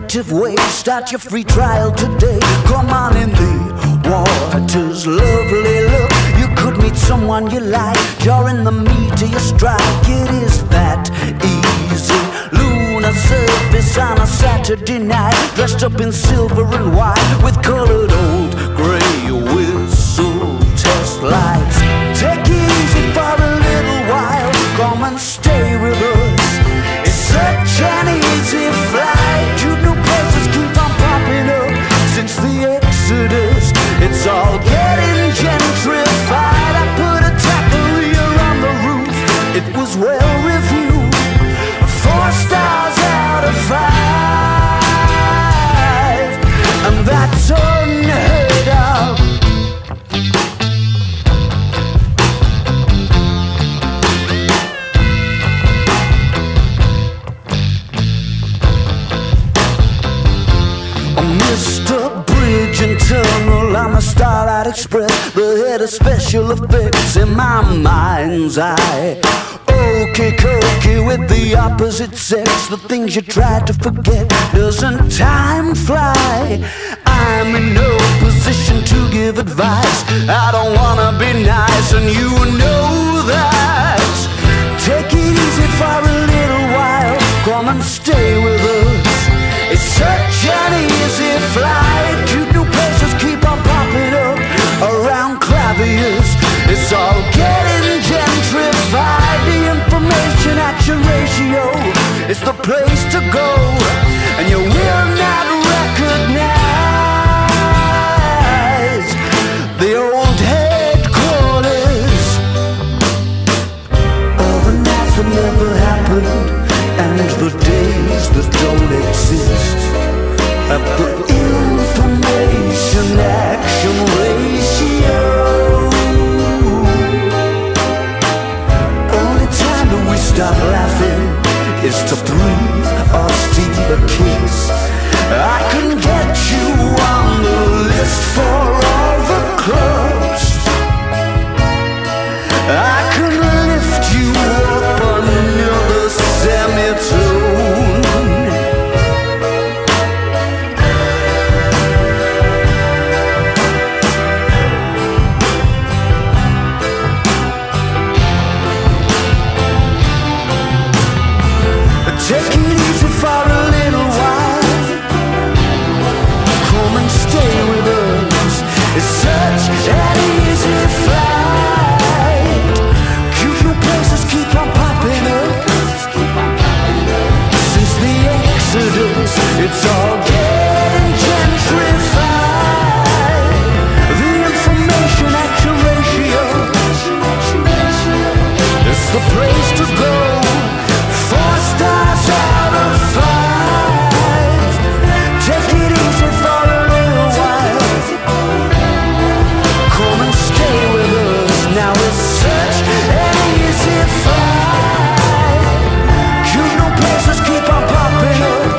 alternative way. Start your free trial today. Come on in the water's lovely look. You could meet someone you like. You're in the meat of your strike. It is that easy. Lunar surface on a Saturday night, dressed up in silver and white with colored old gray whistle test lights. Take it easy for a little while. Come and stay with us. It's such an easy flight. You new places keep on popping up since the Exodus. It's all getting gentrified. I put a taqueria on the roof. It was well reviewed. 4 stars out of 5, and that's unheard of. Mr. Bridge and Tunnel on the Starlight Express, the head of special effects in my mind's eye. Okey cokey with the opposite sex, the things you try to forget. Doesn't time fly? I'm in no position to give advice. I don't wanna be nice, and you know that. Take it easy for a little while. Come and stay with us. It's such an easy flight. Cute new places keep on popping up around claviers. It's all getting gentrified. The information action ratio is the place to go, and you will not recognize the old headquarters of the nights that never happened and the days that don't exist. At the information action ratio, only time that we stop laughing is to breathe or steal a kiss. I can get you on the list for all the clubs. I can lift you up under the semitone. Take it easy for a little while. Come and stay with us. It's such an easy flight. Cute new places keep on popping up since the Exodus. It's all getting gentrified. The information action ratio, it's the place to go. 4 stars out of 5. Take it easy for a little while. Come and stay with us. Now it's such an easy flight. Cute new places keep on popping up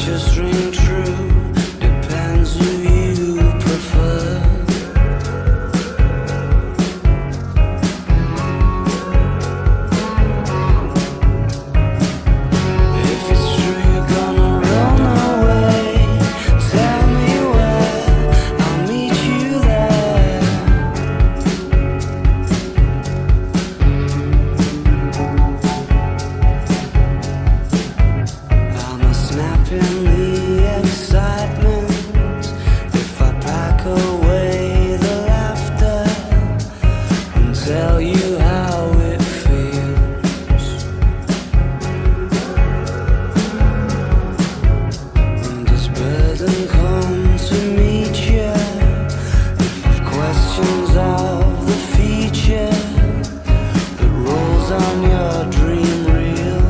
just ring true. Depends who you prefer. If it's true you're gonna run away, tell me where, I'll meet you there. I'm a snap in the excitement if I pack away the laughter and tell you how it feels. And this burden come to meet you if you've questions of the feature that rolls on your dream reel.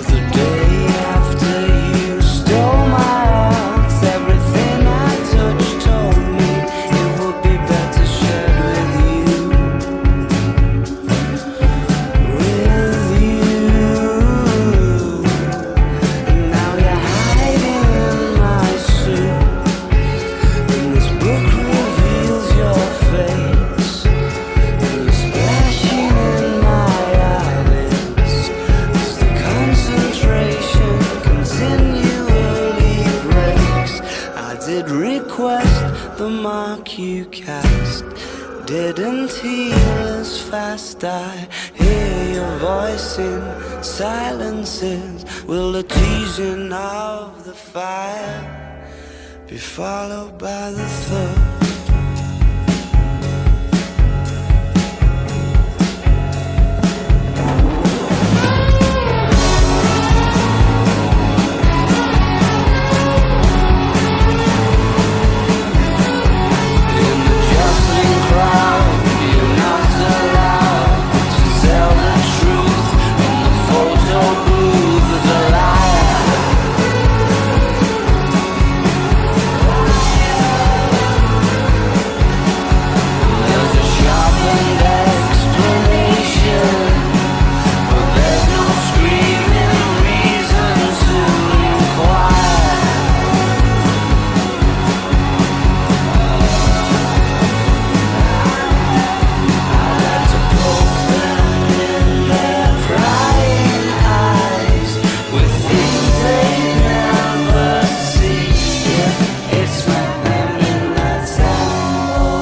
The day after you stole my heart, everything I touched told me it would be better shared with you. And now you're hiding in my suit, and this book reveals your face, and you're splashing in my eyelids as the concentration continually breaks. I did request the mark you cast, didn't heal as fast. I hear your voice in silences. Will the teasing of the fire be followed by the thud? In the jostling crowd, you're not allowed to tell the truth. In the photo booth, there's a liar. There's a sharpened explanation, but there's no screaming reason to inquire. I like to poke them in their prying eyes with things they never see. If it's not them in the temple.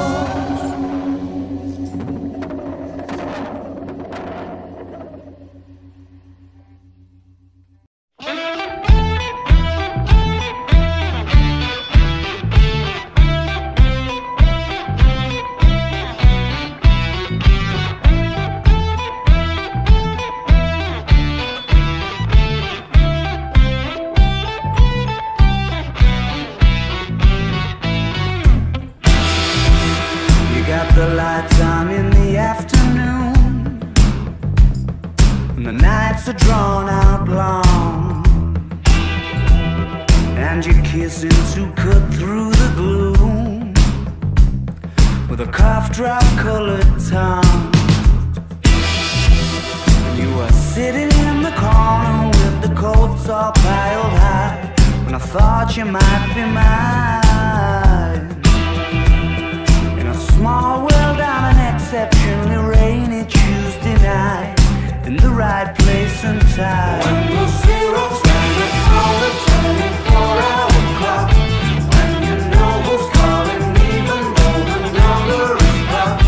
You got the lights on in the afternoon, and the nights are drawn out long, and you're kissing to cut through the gloom with a cough drop colored tongue. And you were sitting in the corner with the coats all piled high when I thought you might be mine. In a small world on an exceptionally rainy Tuesday night, in the right place and time. When the zero's standing on the 24-hour clock, when you know who's calling even though the number is blocked,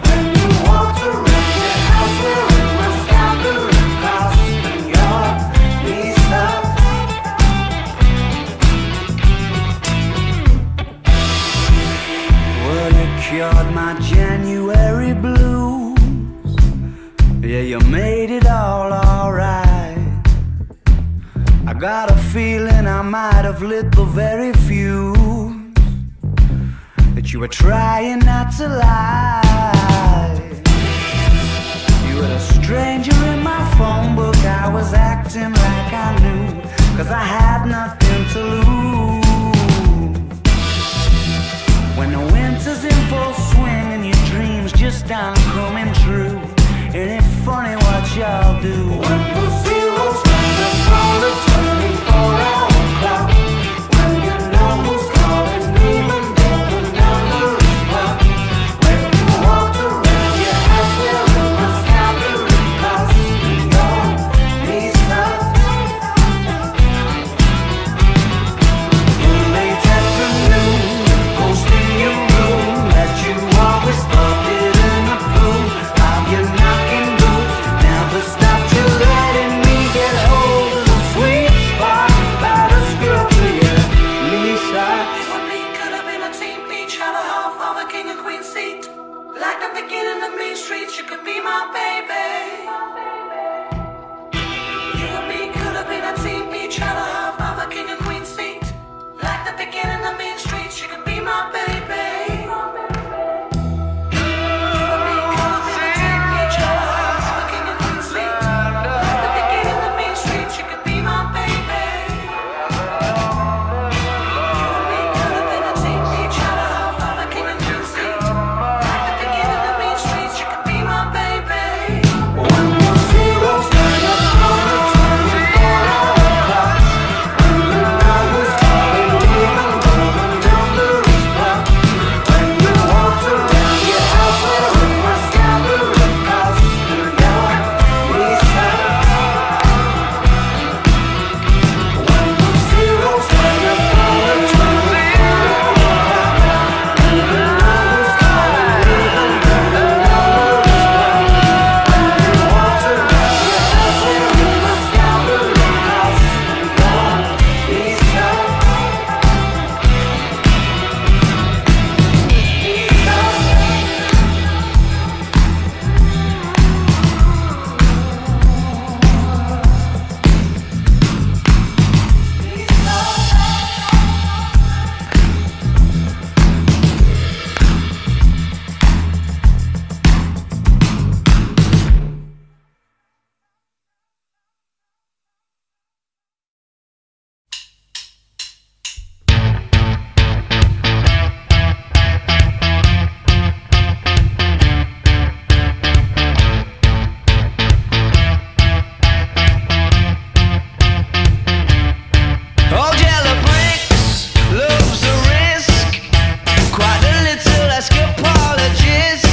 when you walk around your house wearing my scattering cost and your knees up. Well, you cured my January blues. Yeah, you made it all alright. I got a feeling I might have lit the very fuse that you were trying not to lie. You were a stranger in my phone book. I was acting like I knew, 'cause I had nothing to lose. When the winter's in full swing and your dreams just aren't coming true, Ain't it funny what y'all do? When the zeros stand up on the 24-hour clock, when you know who's calling, even though the number is blocked, when you walked around your house wearing my vocabulary class, your knees hurt. In late afternoon, ghost in your room that you always thought didn't approve of your knocking boots. Never stopped you letting me get hold of the sweet spot by the screw for your knee socks. You and me could have been a team, each had a half of a king and queen seat. Like the beginning of Main Street, you could be my baby. You and me could have been a team, each had a half of a king and queen seat. Like the beginning of Main Street, you could be my baby. You and me could have been a team, each had a half of a king and queen seat. Like the beginning of Main Street, you could be my baby. You and me could have been a team, each had a half of a king and queen seat. Like the beginning of Main Street, you could be my baby. When the zeros stand up on the 24-hour clock, when you know who's calling, even though the number is blocked, when you walked around your house wearing my vocabulary class, your knees hurt. When the zeros stand up on the 24-hour clock, when you know who's calling, even though the number is blocked, when you walked around your house wearing my vocabulary class, your knees hurt. Old yellow bricks loves the risk. Quite a little escapologist.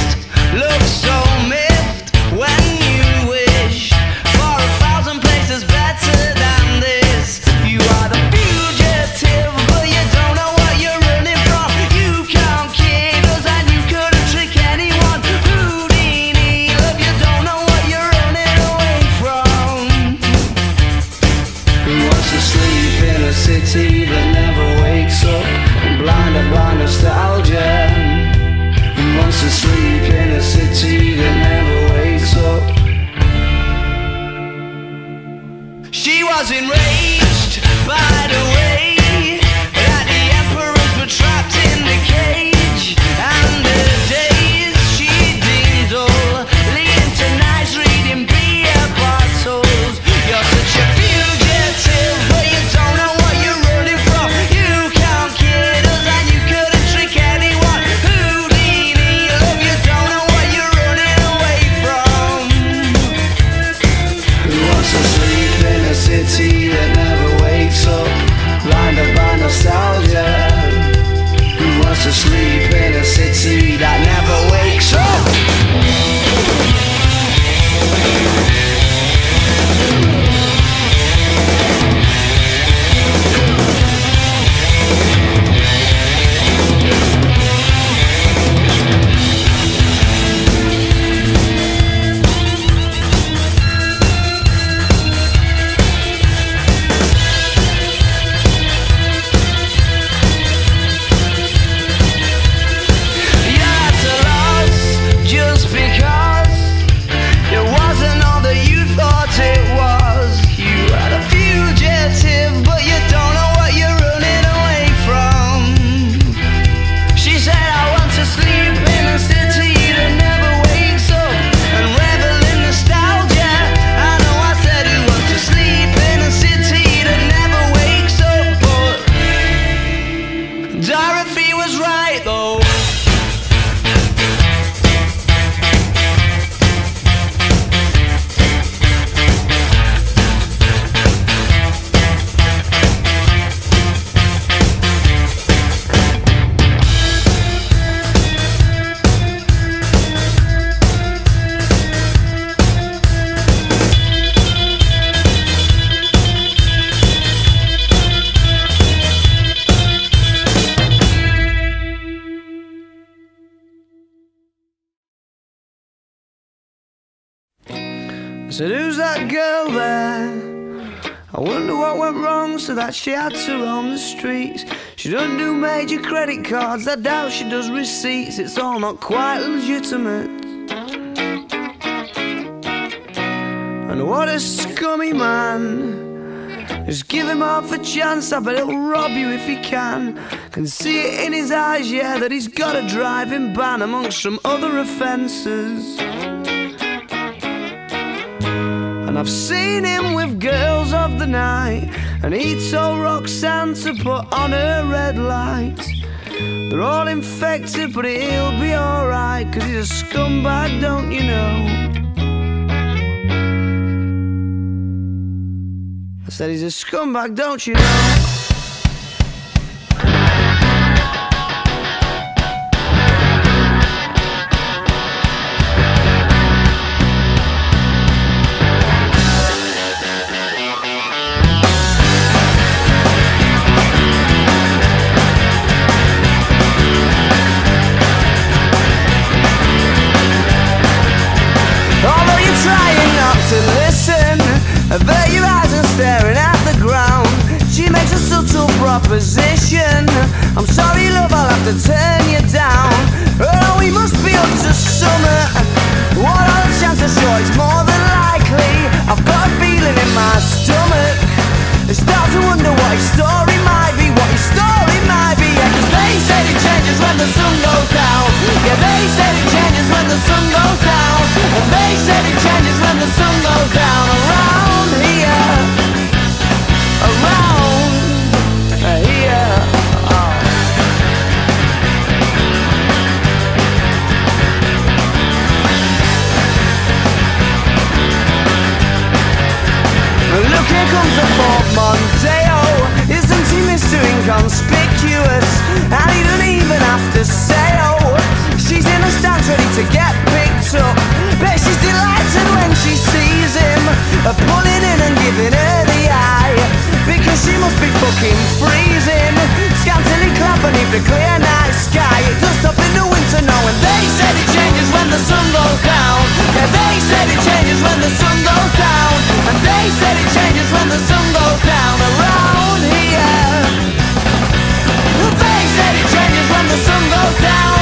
Looks so miffed when you wish for 1,000 places better than this. You are the fugitive, but you don't know what you're running from. You can't kid us and you couldn't trick anyone. Houdini, love, you don't know what you're running away from. Who wants to sleep in a city that never wakes up, blinded by nostalgia? Who wants to sleep in a city that never wakes up? She was enraged by the way that the emperors were trapped in the cage, and the days she deemed dull, leading to nights reading beer bottles. You're such a fugitive, but you don't know what you're running from. You can't kid us and you couldn't trick anyone. Houdini, love, you don't know what you're running away from. Who wants to sleep in a city that never I said, who's that girl there? I wonder what went wrong so that she had to roam the streets. She doesn't do major credit cards, I doubt she does receipts. It's all not quite legitimate. And what a scummy man. Just give him half a chance, I bet he'll rob you if he can. Can see it in his eyes, yeah, that he's got a driving ban amongst some other offences. And I've seen him with girls of the night, and he told Roxanne to put on her red light. They're all infected, but he'll be alright, 'cause he's a scumbag, don't you know? I said he's a scumbag, don't you know? Avert your eyes and staring at the ground. She makes a subtle proposition. I'm sorry, love, I'll have to turn you down. Oh, we must be up to summer. What are the chances? Sure, it's more than likely. I've got a feeling in my stomach. I start to wonder what his story might be. What his story might be. Yeah, 'cause they said it changes when the sun goes down. Yeah, they said it changes when the sun goes down. And they said it changes when the sun goes down. Around here, around here. Oh. Look, here comes a portmanteau. Isn't he Mr. Inconspicuous? And he doesn't even have to say, oh. She's in the stands ready to get picked up. Bet she's delighted when she sees him, pulling in and giving her the eye, because she must be fucking freezing, scantily clad beneath the clear night sky. It does stop in the winter now, and they said it changes when the sun goes down. Yeah, they said it changes when the sun goes down. And they said it changes when the sun goes down. Around here, they said it changes when the sun goes down.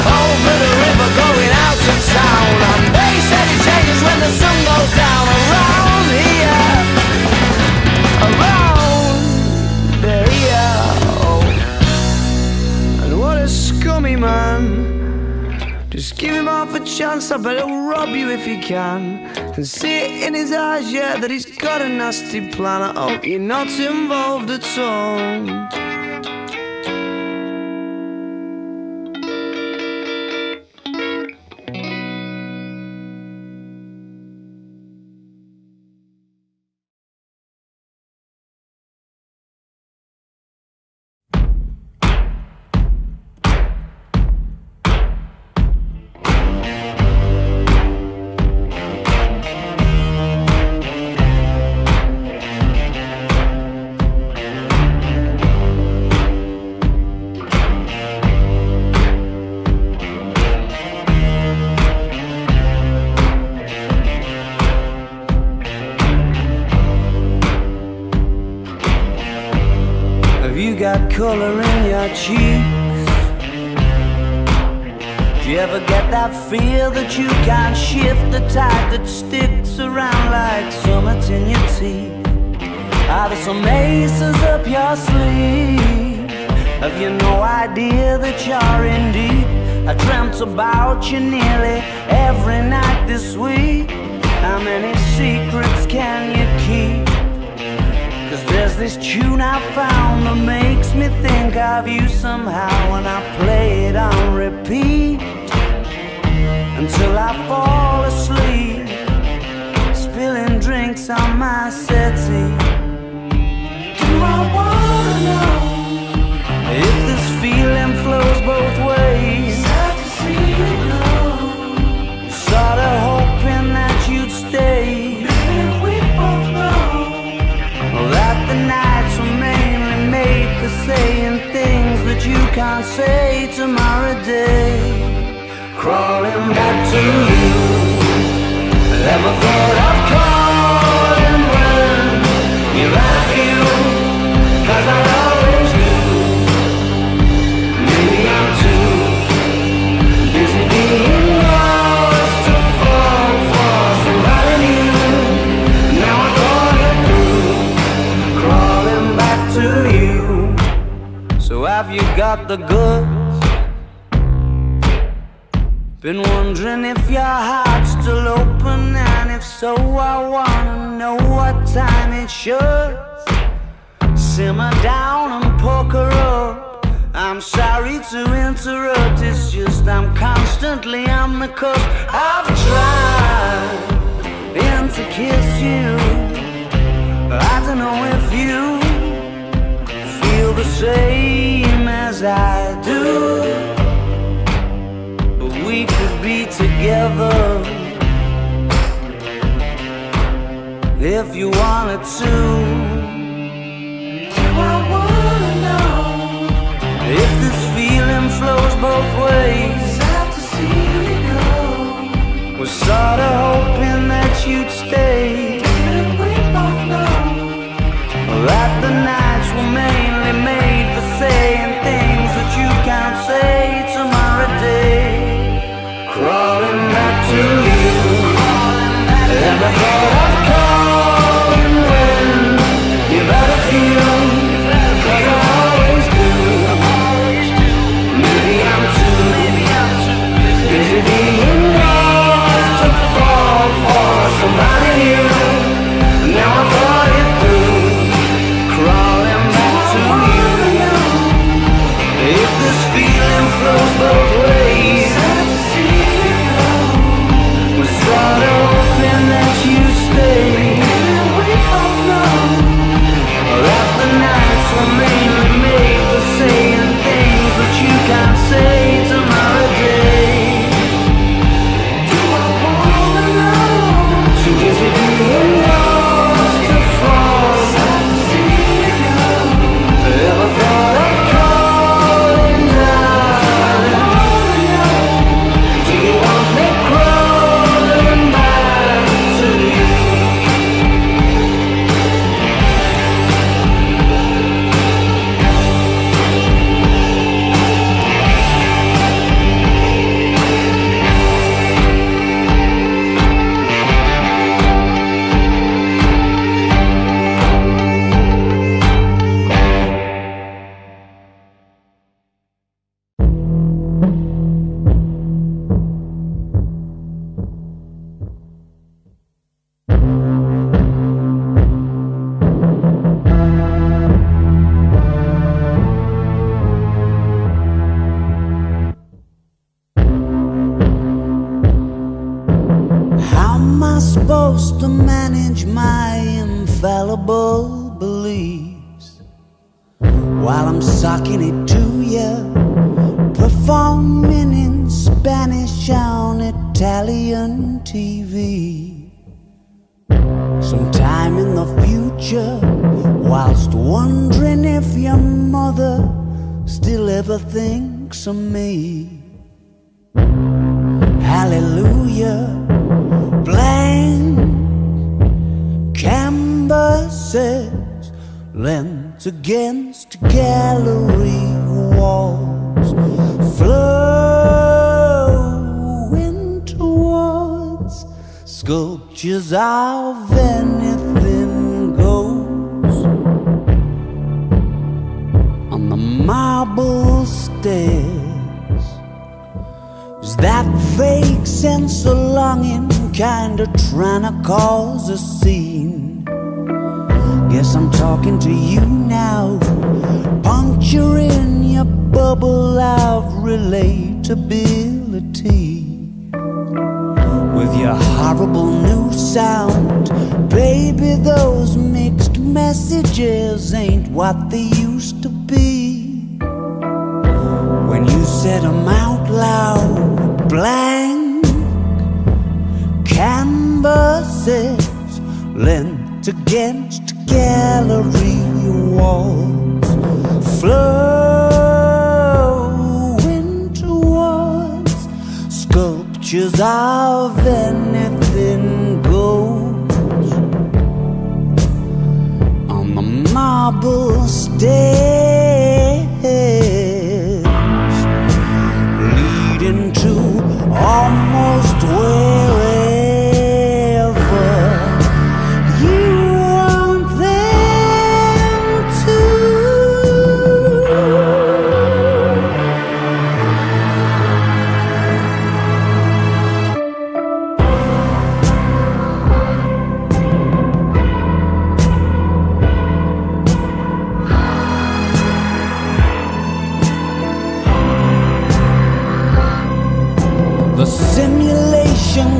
Over the river going out to town. And they said it changes when the sun goes down. Around here, around here. Oh. And what a scummy man. Just give him half a chance, I bet he'll rob you if he can. And see it in his eyes, yeah, that he's got a nasty plan. I hope you're not involved at all. Got color in your cheeks. Do you ever get that feel that you can't shift, the type that sticks around like summits in your teeth? Are there some aces up your sleeve? Have you no idea that you're in deep? I dreamt about you nearly every night this week. How many secrets can you keep? 'Cause there's this tune I found that makes me think of you somehow, and I play it on repeat until I fall asleep, spilling drinks on my settee. Do I wanna know if this feeling flows both ways? Sad to see you go. Sorta hoping that you'd stay. We both know that the nights were mainly made for saying things that you can't say tomorrow day. Crawling back to you, never thought of got the goods. Been wondering if your heart's still open, and if so, I wanna know what time it should. Simmer down and poker up. I'm sorry to interrupt, it's just I'm constantly on the cusp. I've tried to kiss you. I don't know if you feel the same as I do, but we could be together if you wanted to. I wanna know if this feeling flows both ways. sad to see you go. Was sorta hoping that you'd stay, And we both know that the nights were mainly made for saying things that you can't say tomorrow day. Crawling back to you, ever thought of calling when you've had a few, 'cause I always do. Maybe I'm too busy being lost to fall for somebody new. Now I thought it through, crawling back to you. If this feeling flows both ways, sad to see you go. was sorta hoping that you'd stay, And we both know that the nights were mainly made for saying things that you can't say tomorrow day. do I wanna know Too busy being lost to fall. sad to see you go. Ever thought of calling down? Do you want me crawling back to you? How am I supposed to manage my infallible beliefs while I'm sucking it to you, performing in Spanish on Italian TV? Sometime in the future, whilst wondering if your mother still ever thinks of me. Hallelujah, blank canvases lent against gallery walls, flowing towards sculptures of anything goes on the marble stairs. Is that vague sense of longing kinda trying to cause a scene? Guess I'm talking to you now, puncturing your bubble of relatability with your horrible new sound. Baby, those mixed messages ain't what they used to be. When you said them out loud, blank canvases lent against gallery walls, flowing towards sculptures of anything goes on the marble stairs leading to almost wherever you want them to.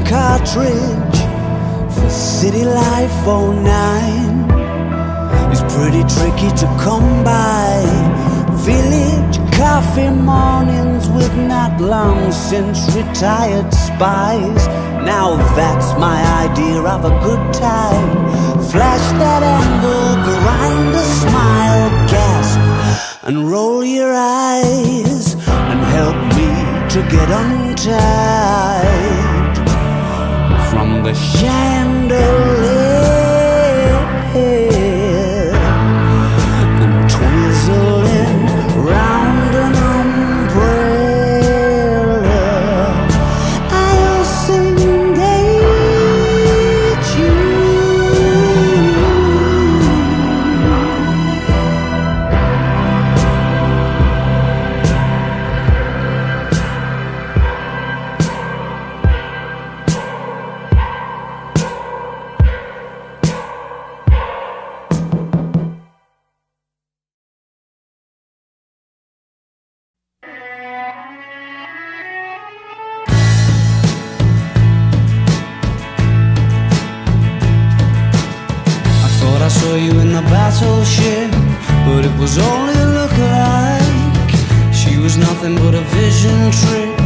cartridge for City Life 09 is pretty tricky to come by. Village coffee mornings with not long since retired spies. Now that's my idea of a good time. Flash that angle, grind a smile, gasp and roll your eyes, and help me to get untied from the chandelier and twizzling round an umbrella. I'll engage you. I saw you in the battleship, but it was only a look-alike. She was nothing but a vision trick.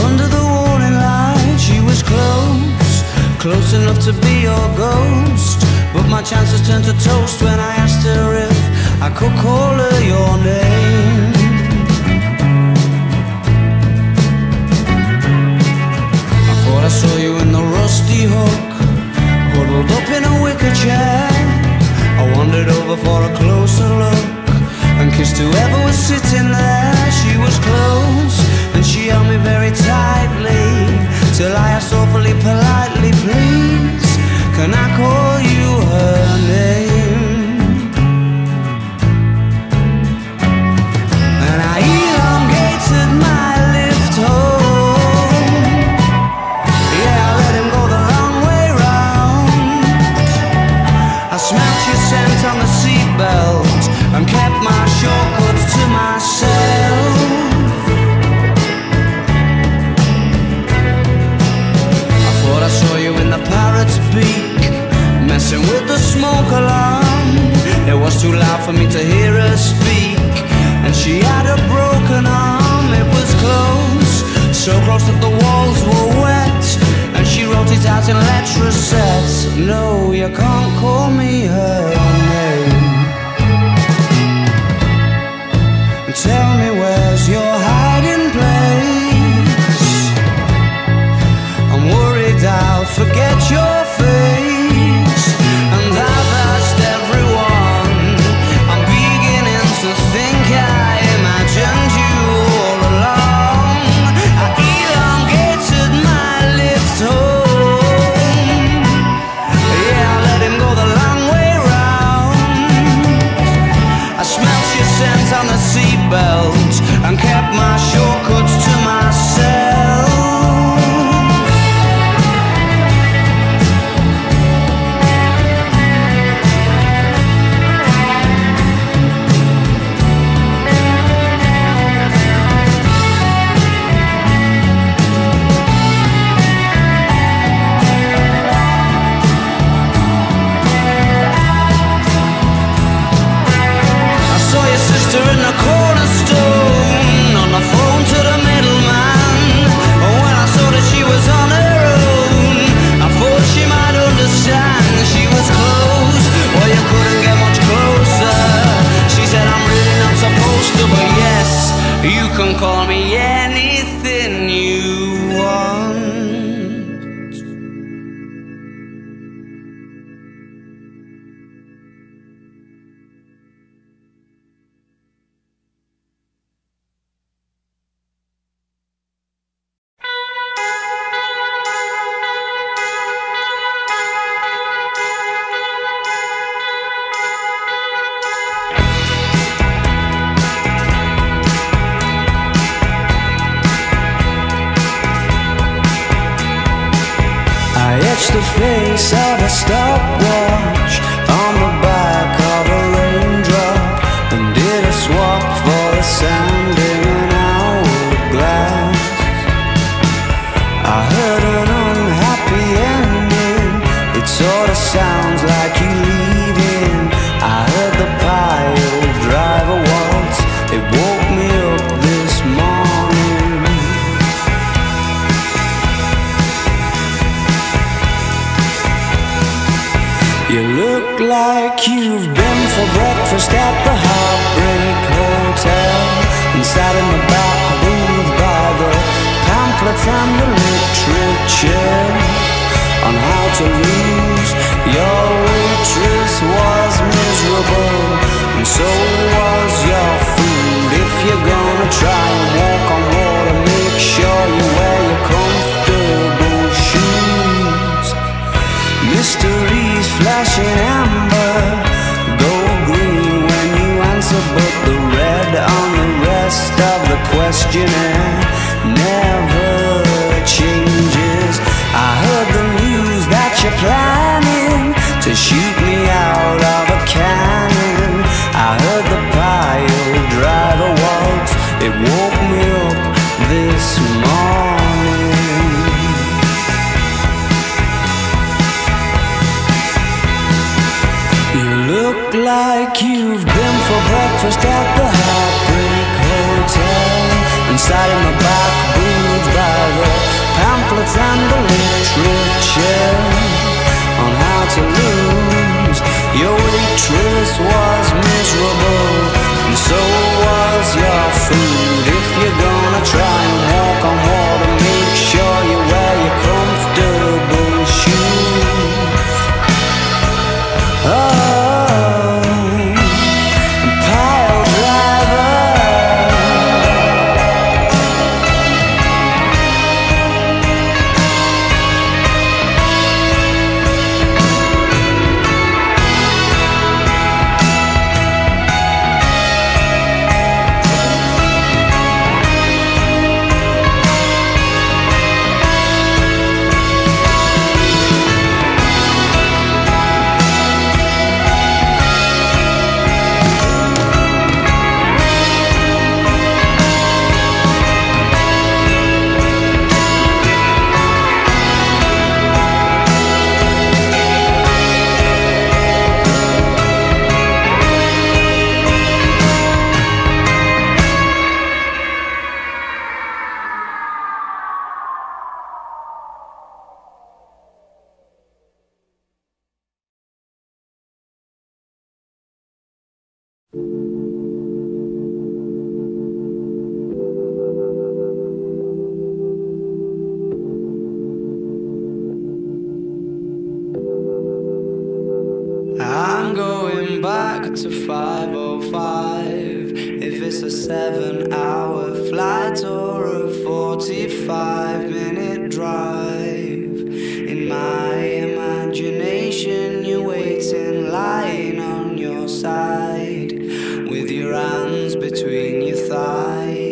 Under the warning light, she was close, close enough to be your ghost. But my chances turned to toast when I asked her if I could call her your name. I thought I saw you in the rusty hook, huddled up in a wicker chair. I wandered over for a closer look and kissed whoever was sitting there. She was close and she held me very tightly, till I asked awfully politely, please, can I call you her name? And I elongated my lift home. Yeah, I let him go the long way round. I smelt your scent on the seatbelt and kept my shortcuts to myself. I thought I saw you in the parrot's beak, messing with the smoke alarm. It was too loud for me to hear her speak, and she had a broken arm. It was close, so close that the walls were wet, and she wrote it out in letter sets. No, you can't call me her name. Tell me, where's your hiding place? I'm worried I'll forget your face, and I've asked everyone. I'm beginning to think I imagined you all along. I elongated my lift home. Yeah, I let him go the long way round. I smelt your scent on the seatbelt and kept my shortcuts to myself. I saw your sister in the Cornerstone, on the phone to the middleman. When I saw that she was on her own, I thought she might understand. She was close, well you couldn't get much closer. She said, I'm really not supposed to, but yes, you can call me anything you want. The face of a stopwatch on the back of a raindrop, and did a swap for the sand in an hourglass. I heard an sorta sounds like you leaving. I heard the Piledriver Waltz, it woke me up this morning. You look like you've been for breakfast at the Heartbreak Hotel, inside in the back booth by the pamphlets and the literature on how to lose. Your waitress was miserable, and so was your food. If you're gonna try and walk on water, make sure you wear your comfortable shoes. Mysteries flashing amber, go green when you answer, but the red on the rest of the questionnaire never changes. I heard the news that you're planning to shoot me out of a cannon. I heard the Piledriver Waltz, it woke me up this morning. You look like you've been for breakfast at the Heartbreak Hotel, inside in the back booth by the pamphlets and the literature on how to lose. Your waitress was miserable, and so was your food. If you're gonna try and walk on water, make sure you wear your comfortable shoes. I'm going back to 5:05. If it's a 7-hour flight or a 45-minute drive, in my imagination you're waiting, lying on your side, with your hands between your thighs.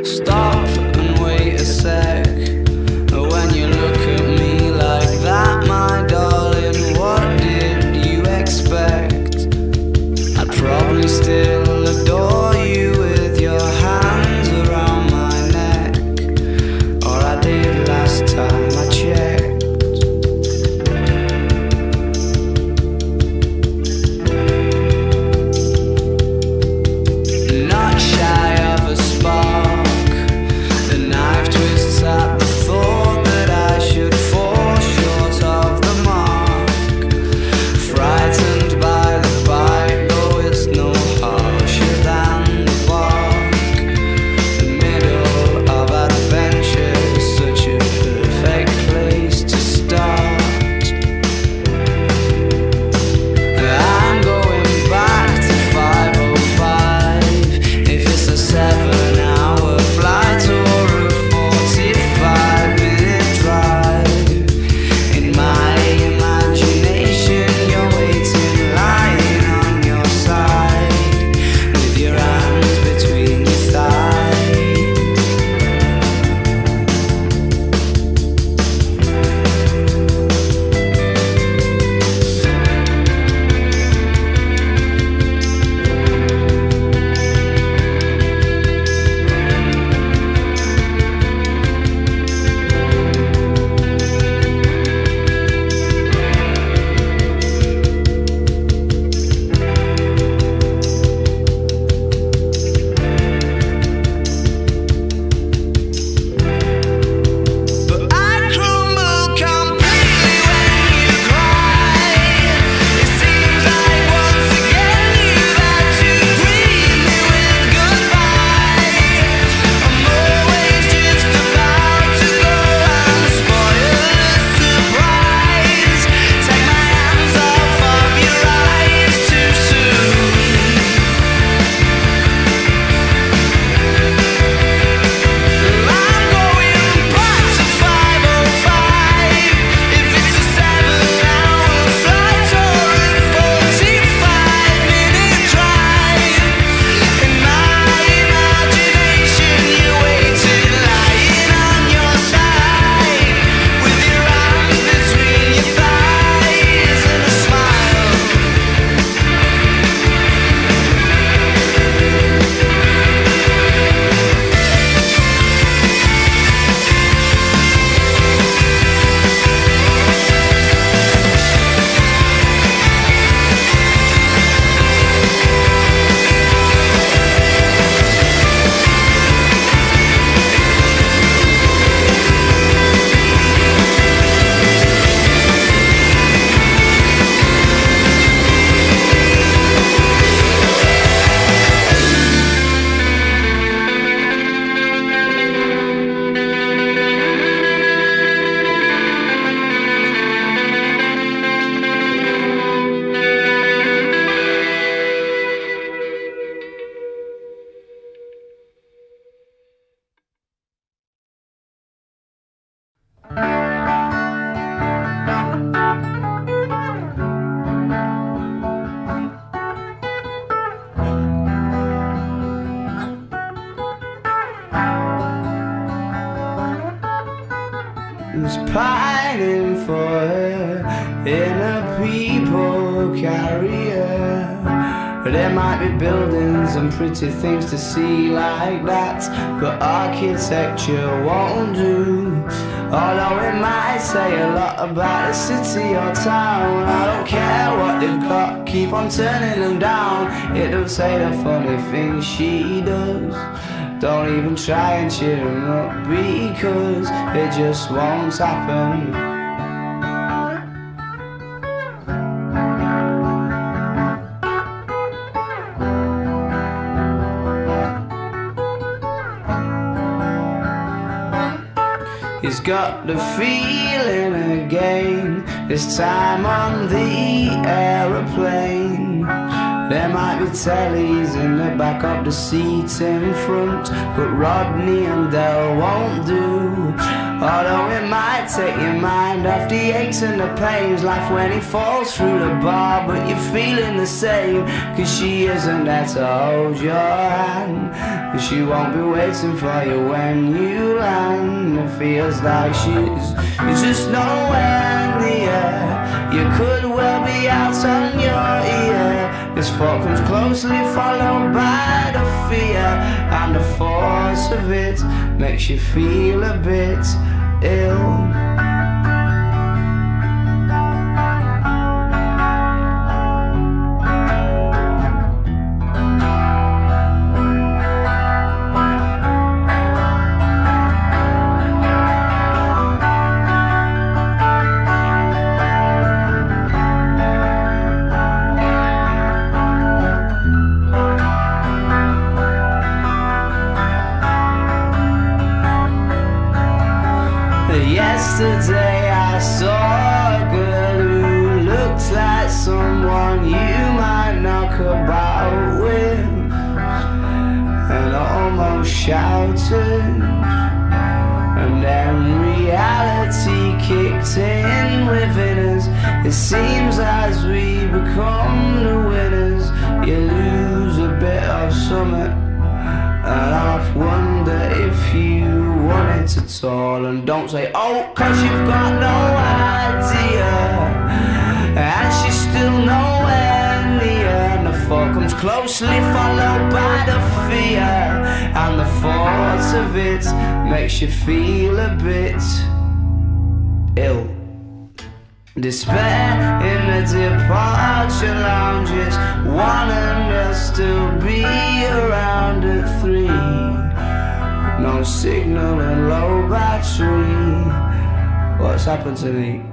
Stop and wait a sec. When you look at me like that, my darling, what did you expect? I'd probably still adore you with your hands around my neck, is pining for her in a people carrier. There might be buildings and pretty things to see like that, but architecture won't do. Although it might say a lot about a city or town, I don't care what they've got, keep on turning them down. It don't say the funny things she does. Don't even try and cheer them up, because it just won't happen. He's got the feeling again, this time on the aeroplane. There might be tellies in the back of the seats in front, but Rodney and Dell won't do. Although it might take your mind off the aches and the pains, life when he falls through the bar, but you're feeling the same, cause she isn't there to hold your hand, and she won't be waiting for you when you land. It feels like she's just nowhere near. You could well be out on your ear. This thought comes closely followed by the fear, and the force of it makes you feel a bit ill. Yesterday I saw a girl who looked like someone you might knock about with, and almost shouted, and then reality kicked in within us. It seems as we become the winners, you lose a bit of something, and I wonder if you want it at all. And don't say, oh, cause you've got no idea, and she's still nowhere near. And the thought comes closely followed by the fear, and the thought of it makes you feel a bit ill. Despair in the departure lounges, wanting to still be around at 3. No signal and low battery. What's happened to me?